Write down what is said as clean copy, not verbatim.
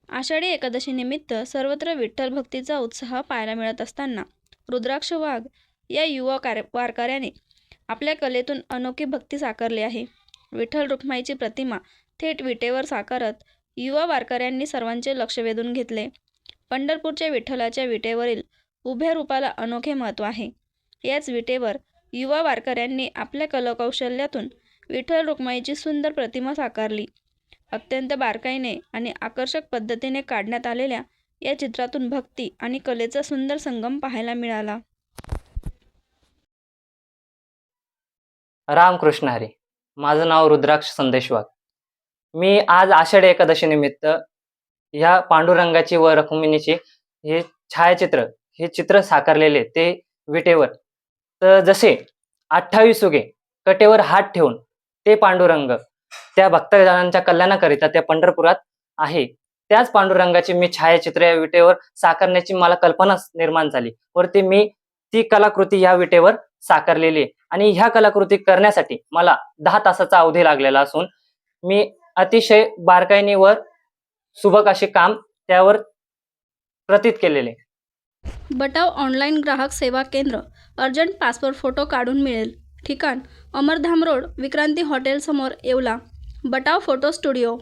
आषाढी एकादशीनिमित्त सर्वत्र विठ्ठल भक्तीचा उत्साह पाहायला मिळत असताना रुद्राक्ष वाघ या युवा वारकऱ्याने आपल्या कलेतून अनोखी भक्ती साकारली आहे. विठ्ठल रुक्माईची प्रतिमा थेट विटेवर साकारत युवा वारकऱ्यांनी सर्वांचे लक्ष वेधून घेतले. पंढरपूरच्या विठ्ठलाच्या विटेवरील उभ्या रूपाला अनोखे महत्त्व आहे. याच विटेवर युवा वारकऱ्यांनी आपल्या कलाकौशल्यातून विठ्ठल रुक्माईची सुंदर प्रतिमा साकारली. अत्यंत बारकाईने आणि आकर्षक पद्धतीने काढण्यात आलेल्या या चित्रातून भक्ती आणि कलेचा सुंदर संगम पाहायला मिळाला. रामकृष्ण हरी. माझं नाव रुद्राक्ष संदेश वाघ. मी आज आषाढी एकादशी निमित्त ह्या पांडुरंगाची व रखुमिनीची हे छायाचित्र हे चित्र साकारलेले ते विटेवर. तर जसे 28 युगे कटेवर हात ठेवून ते पांडुरंग त्या भक्तजनांच्या कल्याणाकरिता त्या पंढरपुरात आहे, त्याच पांडुरंगाची मी छायाचित्र या विटेवर साकारण्याची मला कल्पना निर्माण झाली. वरती मी ती कलाकृती या विटेवर साकारलेली आहे आणि ह्या कलाकृती करण्यासाठी मला 10 तासाचा अवधी लागलेला असून मी अतिशय बारकाईने व सुबक असे काम त्यावर प्रतीत केलेले. बटाव ऑनलाईन ग्राहक सेवा केंद्र. अर्जंट पासपोर्ट फोटो काढून मिळेल. ठिकाण: अमरधाम रोड, विक्रांती हॉटेल समोर, येवला. बटाव photo studio.